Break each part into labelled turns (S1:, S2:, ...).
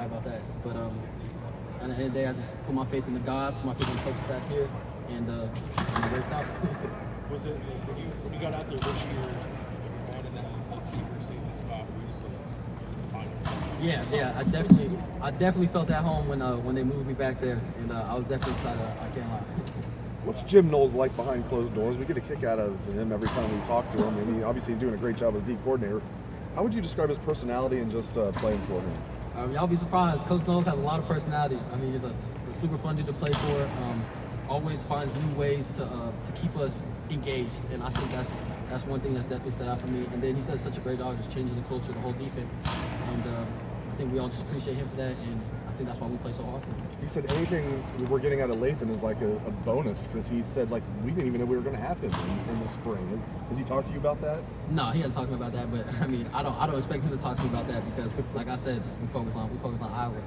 S1: lie about that. But at the end of the day, I just put my faith in the God, put my faith in the coaching staff here, and it works out.
S2: Was it when you got out there this year, you wanted that keeper safety spot? Were you just
S1: Yeah, I definitely felt at home when they moved me back there, and I was definitely excited. I can't lie.
S3: What's Jim Knowles like behind closed doors? We get a kick out of him every time we talk to him. I mean, obviously he's doing a great job as D coordinator. How would you describe his personality and just playing for him?
S1: Y'all be surprised. Coach Knowles has a lot of personality. I mean, he's a super fun dude to play for. Always finds new ways to keep us engaged, and I think that's one thing that's definitely stood out for me. And then he does such a great job just changing the culture, the whole defense, and I think we all just appreciate him for that. And I think that's why we play so hard for him.
S3: He said anything we're getting out of Lathan is like a bonus, because he said like we didn't even know we were going to have him in the spring. Has he talked to you about that?
S1: No, he hasn't talked to me about that. But I mean, I don't expect him to talk to me about that, because, like I said, we focus on Iowa.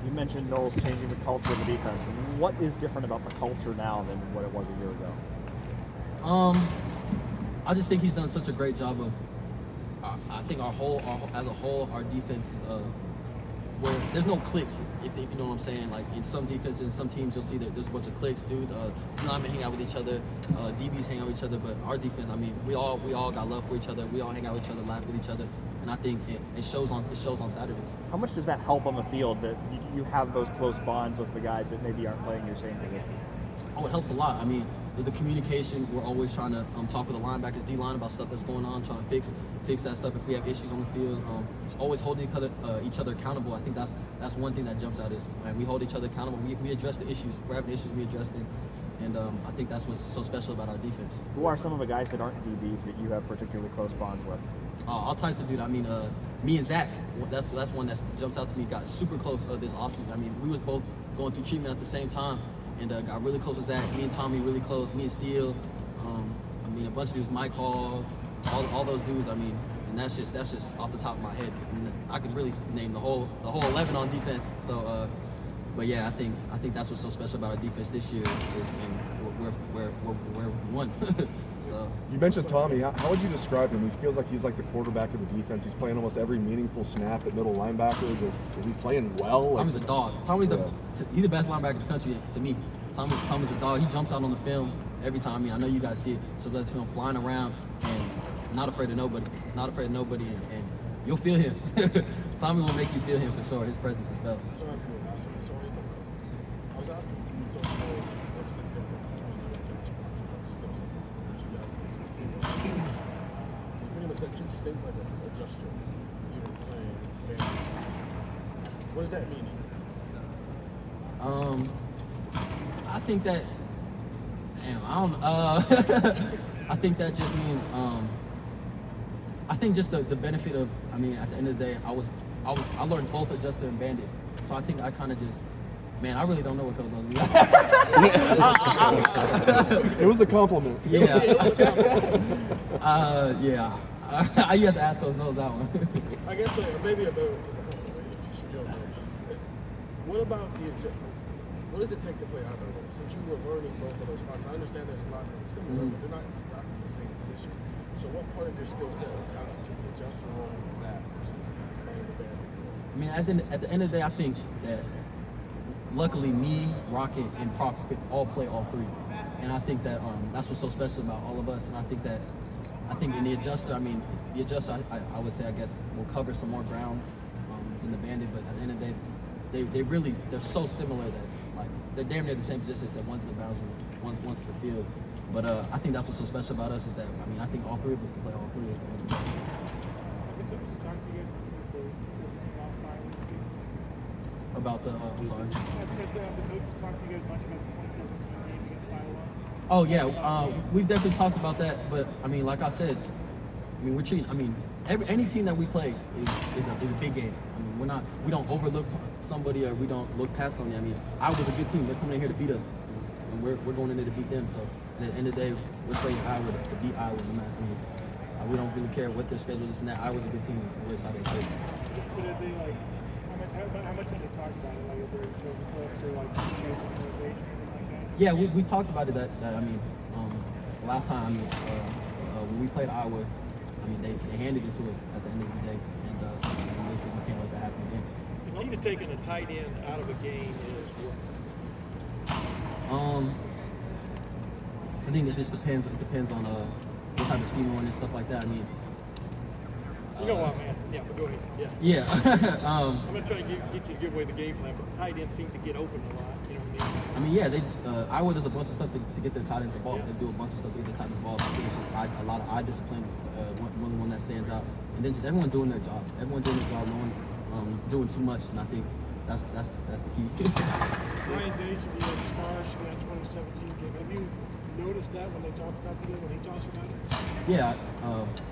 S4: You mentioned Knowles changing the culture of the defense. What is different about the culture now than what it was a year ago?
S1: I just think he's done such a great job of. I think as a whole, our defense is where there's no clicks, if you know what I'm saying. Like in some defenses, in some teams, you'll see that there's a bunch of clicks, dudes. Linemen hang out with each other, DBs hang out with each other. But our defense, I mean, we all got love for each other. We all hang out with each other, laugh with each other, and I think it shows on Saturdays.
S4: How much does that help on the field that you have those close bonds with the guys that maybe aren't playing your same position?
S1: Oh, it helps a lot. I mean, the communication, we're always trying to talk with the linebackers, D-line, about stuff that's going on, trying to fix that stuff if we have issues on the field. Always holding each other accountable. I think that's one thing that jumps out is, man, we hold each other accountable. We address the issues. If we're having issues, we address them. And I think that's what's so special about our defense.
S4: Who are some of the guys that aren't DBs that you have particularly close bonds with?
S1: All types of dudes. I mean, me and Zach, that's one that jumps out to me. Got super close this offseason. I mean, we was both going through treatment at the same time, and got really close with Zach. Me and Tommy really close. Me and Steele. I mean, a bunch of dudes. Mike Hall, all those dudes. I mean, and that's just off the top of my head. And I can really name the whole 11 on defense. So, but yeah, I think that's what's so special about our defense this year is we're one. So
S3: you mentioned Tommy. How would you describe him? He feels like he's like the quarterback of the defense. He's playing almost every meaningful snap at middle linebacker. He's playing well.
S1: Tommy's a dog. He's the best linebacker in the country to me. Tommy's a dog. He jumps out on the film every time. I mean, I know you guys see it. So that's him flying around and not afraid of nobody. And you'll feel him. Tommy will make you feel him for sure. His presence is felt.
S5: Sorry, I was asking you, what's the difference between you and Josh Parker's skill sets? You pretty much said you think like an adjuster. You're playing bandit. What does that mean?
S1: I think that. Damn, I don't. I think that just means. I think just the benefit of. I mean, at the end of the day, I learned both adjuster and bandit, so I think I kind of just. Man, I really don't know what Coach Knowles means.
S3: It was a compliment.
S1: Yeah. Yeah. You have to ask Coach Knowles that one.
S5: I guess maybe a better. What about what does it take to play either role? Since you were learning both of those spots, I understand there's a lot that's similar, but they're not exactly the same position. So what part of your skill set taps into the adjuster role in that versus playing the bandit role?
S1: I mean, at the end of the day, I think that luckily me, Rocket, and Prop could all play all three. And I think that that's what's so special about all of us. And I think in the adjuster, I would say, I guess, will cover some more ground than the bandit. But at the end of the day, they're so similar that like they're damn near the same position, except one's in the boundary, one's in the field. But I think that's what's so special about us is that I think all three of us can play all three. About the I'm sorry.
S2: Because the coach talked to you guys much about the 2017 game against Iowa.
S1: Oh yeah, we've definitely talked about that. But I mean, like I said, we're treating. I mean, any team that we play is a big game. I mean, we don't overlook somebody or we don't look past somebody. I mean, Iowa's a good team. They're coming in here to beat us, and we're going in there to beat them. So at the end of the day, we're playing Iowa to beat Iowa. No matter. I mean, we don't really care what their schedule is and that. Iowa's a good team. We're excited to play.
S2: But if they like, how much have they talked about it? Like if they're chosen clips or like motivation or anything like that?
S1: Yeah, we talked about it. That I mean, last time when we played Iowa, I mean they handed it to us at the end of the day, and basically we can't let that happen again.
S2: to taking a tight end out of a game is what?
S1: I think it just depends. It depends on what type of scheme you're on and stuff like that. I mean,
S2: You know what I'm asking? Yeah, but go ahead. Yeah.
S1: yeah.
S2: I'm not trying to get you to give away the game plan, but tight ends seem to get open a lot. You know what I mean?
S1: I mean, yeah. Iowa does a bunch of stuff to get their tight end the ball.
S2: Yeah.
S1: They do a bunch of stuff to get their tight end the ball. So I think it's just a lot of eye discipline. One that stands out, and then just everyone doing their job. Everyone doing their job. No one doing too much. And I think that's the key.
S2: Ryan Day said he has scars from that 2017 game. Have you noticed that when they talk about the game, when he talks about it?
S1: Yeah,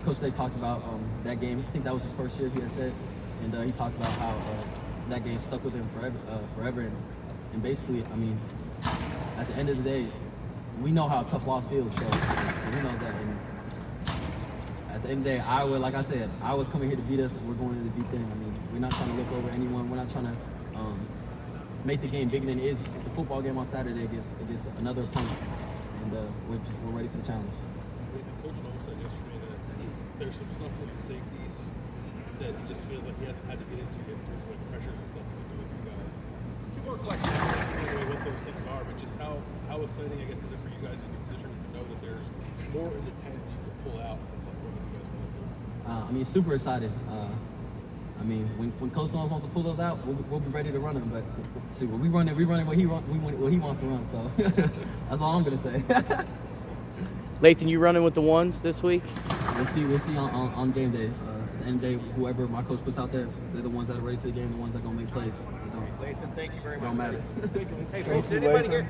S1: Coach Day talked about that game. I think that was his first year, he had said, and he talked about how that game stuck with him forever. And basically, I mean, at the end of the day, we know how a tough loss feels. So he knows that. And at the end of the day, Iowa, like I said, Iowa's coming here to beat us, and we're going here to beat them. I mean, we're not trying to look over anyone. We're not trying to make the game bigger than it is. It's a football game on Saturday against another opponent, and we're ready for the challenge.
S6: Coach Knowles said yesterday that there's some stuff with the safeties that he just feels like he hasn't had to get into yet in terms of like pressures and stuff to do with you guys. Two more questions. I don't have to give away what those things are, but just how exciting, I guess, is it for you guys in your position to know that there's more in the tank that you can pull out at some point if you guys wanted to?
S1: I mean, super excited. I mean, when Coach Knowles wants to pull those out, we'll be ready to run them. But see, when we run what he wants to run. So that's all I'm gonna say.
S7: Lathan, you running with the ones this week?
S1: We'll see on game day. At the end of the day, whoever my coach puts out there, they're the ones that are ready for the game, the ones that are gonna make plays.
S8: Lathan, thank you very
S1: It
S8: much.
S1: don't matter.
S8: Hey, folks, anybody here?